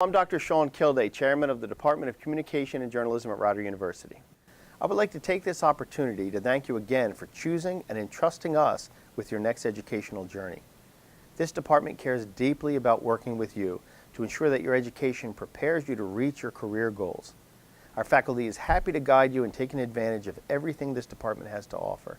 I'm Dr. Sean Kilday, Chairman of the Department of Communication and Journalism at Rider University. I would like to take this opportunity to thank you again for choosing and entrusting us with your next educational journey. This department cares deeply about working with you to ensure that your education prepares you to reach your career goals. Our faculty is happy to guide you in taking advantage of everything this department has to offer.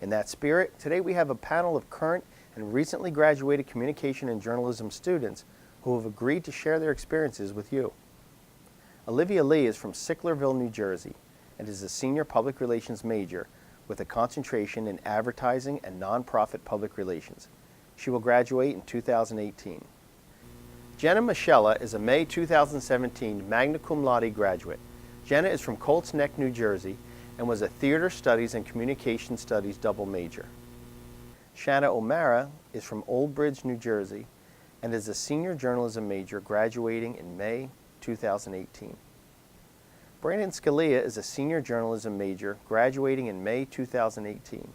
In that spirit, today we have a panel of current and recently graduated communication and journalism students who have agreed to share their experiences with you. Olivia Lee is from Sicklerville, New Jersey, and is a senior public relations major with a concentration in advertising and nonprofit public relations. She will graduate in 2018. Jenna Michella is a May 2017 magna cum laude graduate. Jenna is from Colts Neck, New Jersey, and was a theater studies and communication studies double major. Shanna O'Mara is from Old Bridge, New Jersey, and is a senior journalism major graduating in May 2018. Brandon Scalia is a senior journalism major graduating in May 2018.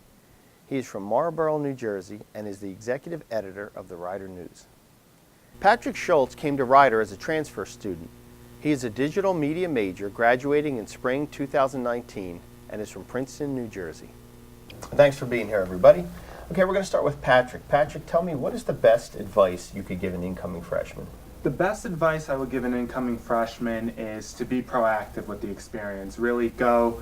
He is from Marlborough, New Jersey, and is the executive editor of the Rider News. Patrick Schultz came to Rider as a transfer student. He is a digital media major graduating in spring 2019 and is from Princeton, New Jersey. Thanks for being here, everybody. Okay, we're going to start with Patrick. Patrick, tell me, what is the best advice you could give an incoming freshman? The best advice I would give an incoming freshman is to be proactive with the experience. Really go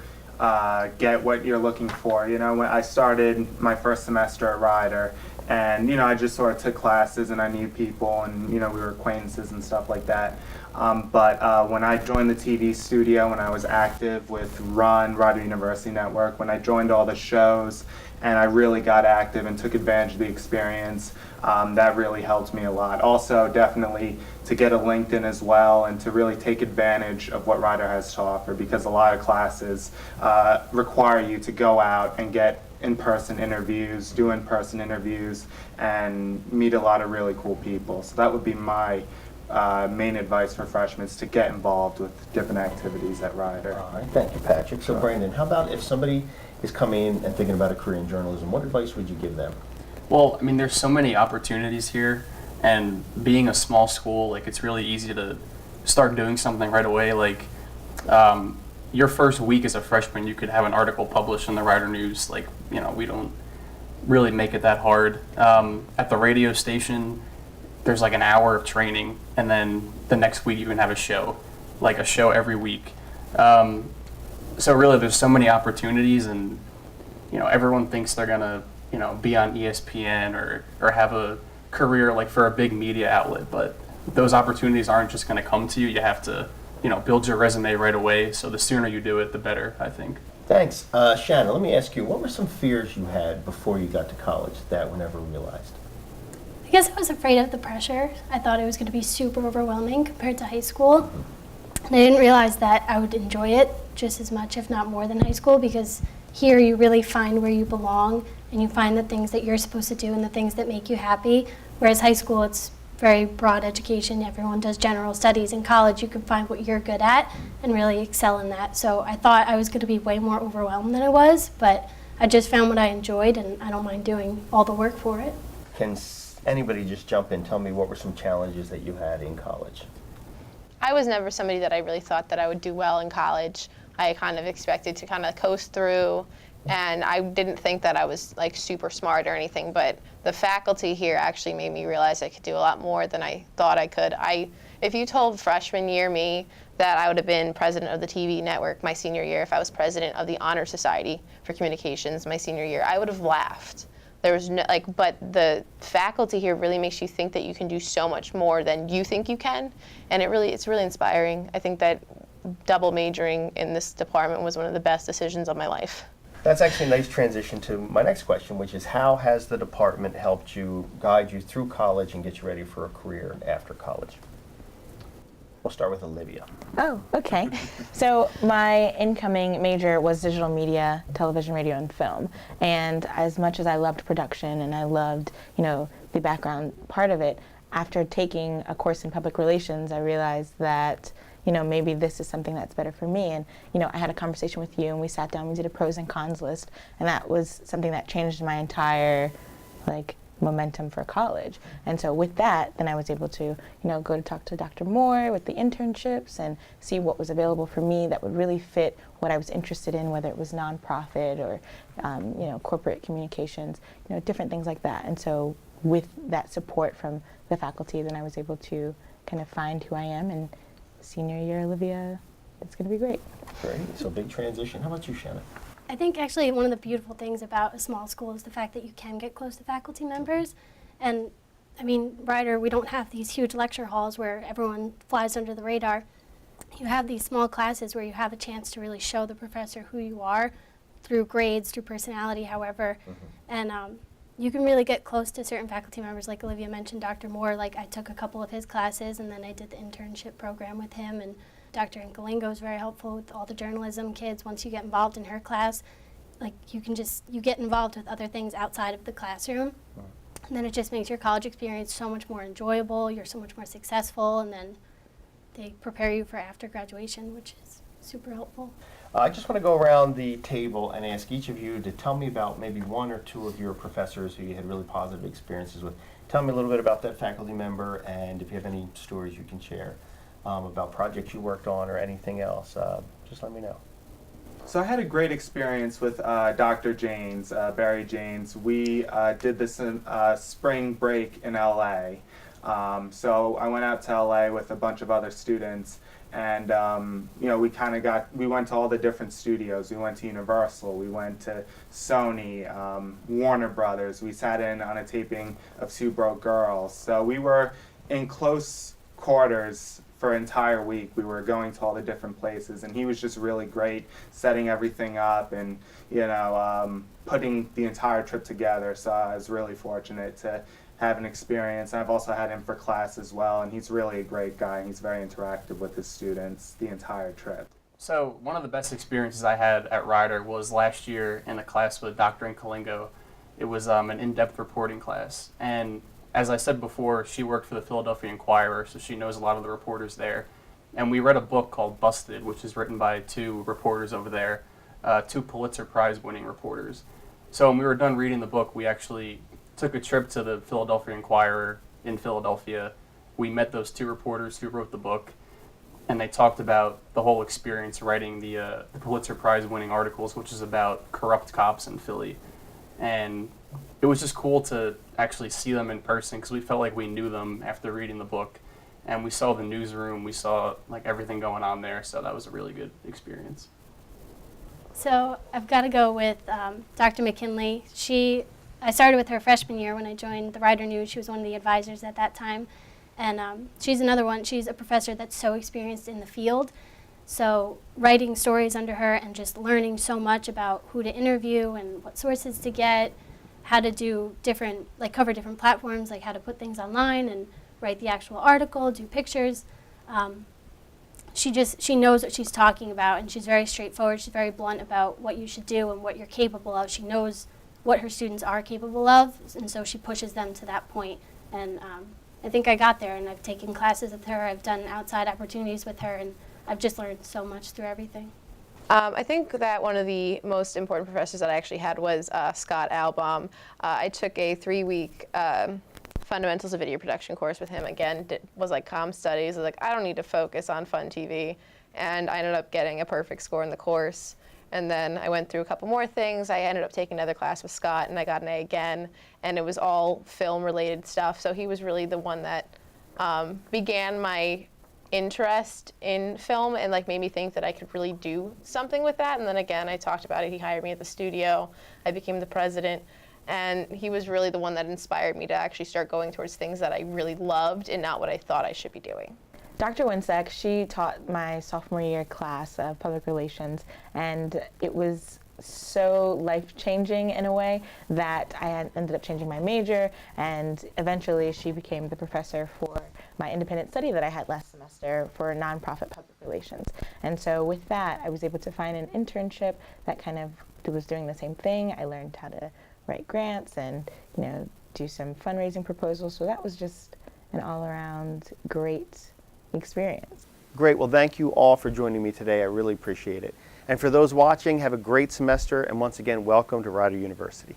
get what you're looking for. You know, when I started my first semester at Rider, and, you know, I just sort of took classes and I knew people and, you know, we were acquaintances and stuff like that. But when I joined the TV studio, when I was active with Rider University Network, when I joined all the shows, and I really got active and took advantage of the experience, that really helped me a lot. Also, definitely to get a LinkedIn as well and to really take advantage of what Rider has to offer, because a lot of classes require you to go out and get in-person interviews, do in-person interviews, and meet a lot of really cool people. So that would be my main advice for freshmen, is to get involved with different activities at Rider. All right, thank you, Patrick. So, Brandon, how about if somebody is coming in and thinking about a career in journalism, what advice would you give them? Well, I mean, there's so many opportunities here, and being a small school, like, it's really easy to start doing something right away. Like, your first week as a freshman, you could have an article published in the Rider News. Like, you know, we don't really make it that hard. At the radio station, there's like an hour of training, and then the next week you can have a show every week. So really, there's so many opportunities, and, you know, everyone thinks they're gonna, you know, be on ESPN or have a career like for a big media outlet, but those opportunities aren't just gonna come to you. You have to, you know, build your resume right away. So the sooner you do it, the better, I think. Thanks. Shanna, let me ask you, what were some fears you had before you got to college that were never realized? I guess I was afraid of the pressure. I thought it was going to be super overwhelming compared to high school. And I didn't realize that I would enjoy it just as much, if not more, than high school, because here you really find where you belong and you find the things that you're supposed to do and the things that make you happy. Whereas high school, it's very broad education. Everyone does general studies. In college, you can find what you're good at and really excel in that. So I thought I was going to be way more overwhelmed than I was, but I just found what I enjoyed, and I don't mind doing all the work for it. Can anybody just jump in, tell me what were some challenges that you had in college? I was never somebody that I really thought that I would do well in college. I kind of expected to kind of coast through, and I didn't think that I was like super smart or anything, but the faculty here actually made me realize I could do a lot more than I thought I could. If you told freshman year me that I would have been president of the TV network my senior year, if I was president of the Honor Society for Communications my senior year, I would have laughed. There was no, but the faculty here really makes you think that you can do so much more than you think you can, and it's really inspiring. I think that double majoring in this department was one of the best decisions of my life. That's actually a nice transition to my next question, which is, how has the department helped you, guide you through college and get you ready for a career after college? We'll start with Olivia. Oh, okay. So my incoming major was digital media, television, radio, and film. And as much as I loved production and I loved, you know, the background part of it, after taking a course in public relations, I realized that, you know, maybe this is something that's better for me. And, you know, I had a conversation with you, and we sat down, we did a pros and cons list, and that was something that changed my entire, like, momentum for college. And so with that, then I was able to, go to talk to Dr. Moore with the internships and see what was available for me that would really fit what I was interested in, whether it was nonprofit or, corporate communications, different things like that. And so with that support from the faculty, then I was able to kind of find who I am. And senior year, Olivia, it's going to be great. Great. So big transition. How about you, Shannon? I think actually one of the beautiful things about a small school is the fact that you can get close to faculty members. And I mean, Ryder, we don't have these huge lecture halls where everyone flies under the radar. You have these small classes where you have a chance to really show the professor who you are through grades, through personality, however. And you can really get close to certain faculty members. Like Olivia mentioned, Dr. Moore, like I took a couple of his classes and then I did the internship program with him. And Dr. Nkalingo is very helpful with all the journalism kids. Once you get involved in her class, like you get involved with other things outside of the classroom. And then it just makes your college experience so much more enjoyable, you're so much more successful, and then they prepare you for after graduation, which is super helpful. I just want to go around the table and ask each of you to tell me about maybe one or two of your professors who you had really positive experiences with. Tell me a little bit about that faculty member, and if you have any stories you can share about projects you worked on or anything else, just let me know. So I had a great experience with Dr. Janes, Barry Janes. We did this in spring break in LA. So I went out to LA with a bunch of other students, and we went to all the different studios. We went to Universal, we went to Sony, Warner Brothers. We sat in on a taping of Two Broke Girls. So we were in close quarters for an entire week. We were going to all the different places, and he was just really great setting everything up and putting the entire trip together. So I was really fortunate to have an experience. I've also had him for class as well, and he's really a great guy, and he's very interactive with his students the entire trip. So one of the best experiences I had at Ryder was last year in a class with Dr. Nkalingo. It was an in-depth reporting class, and as I said before, she worked for the Philadelphia Inquirer, so she knows a lot of the reporters there. And we read a book called Busted, which is written by two reporters over there, two Pulitzer Prize winning reporters. So when we were done reading the book, we actually took a trip to the Philadelphia Inquirer in Philadelphia. We met those two reporters who wrote the book, and they talked about the whole experience writing the Pulitzer Prize winning articles, which is about corrupt cops in Philly. And it was just cool to actually see them in person because we felt like we knew them after reading the book, and we saw the newsroom, we saw like everything going on there, so that was a really good experience. So I've got to go with Dr. McKinley. I started with her freshman year when I joined the Ryder News. She was one of the advisors at that time, and she's another one. She's a professor that's so experienced in the field. So writing stories under her and just learning so much about who to interview and what sources to get, how to do cover different platforms, like how to put things online and write the actual article, do pictures. She knows what she's talking about, and she's very straightforward. She's very blunt about what you should do and what you're capable of. She knows what her students are capable of, and so she pushes them to that point. And I think I got there, and I've taken classes with her. I've done outside opportunities with her, and I've just learned so much through everything. I think that one of the most important professors that I actually had was Scott Albaum. I took a 3-week fundamentals of video production course with him. Again, was like comm studies. I was like, I don't need to focus on fun TV. And I ended up getting a perfect score in the course. And then I went through a couple more things. I ended up taking another class with Scott, and I got an A again. And it was all film-related stuff. So he was really the one that began my interest in film and like made me think that I could really do something with that. And then again, I talked about it. He hired me at the studio. I became the president. And he was really the one that inspired me to actually start going towards things that I really loved and not what I thought I should be doing. Dr. Winsek, she taught my sophomore year class of public relations, and it was so life-changing in a way that I had ended up changing my major, and eventually she became the professor for my independent study that I had last semester for nonprofit public relations. And so with that, I was able to find an internship that kind of was doing the same thing. I learned how to write grants and, do some fundraising proposals. So that was just an all-around great experience. Great. Well, thank you all for joining me today. I really appreciate it. And for those watching, have a great semester, and once again, welcome to Ryder University.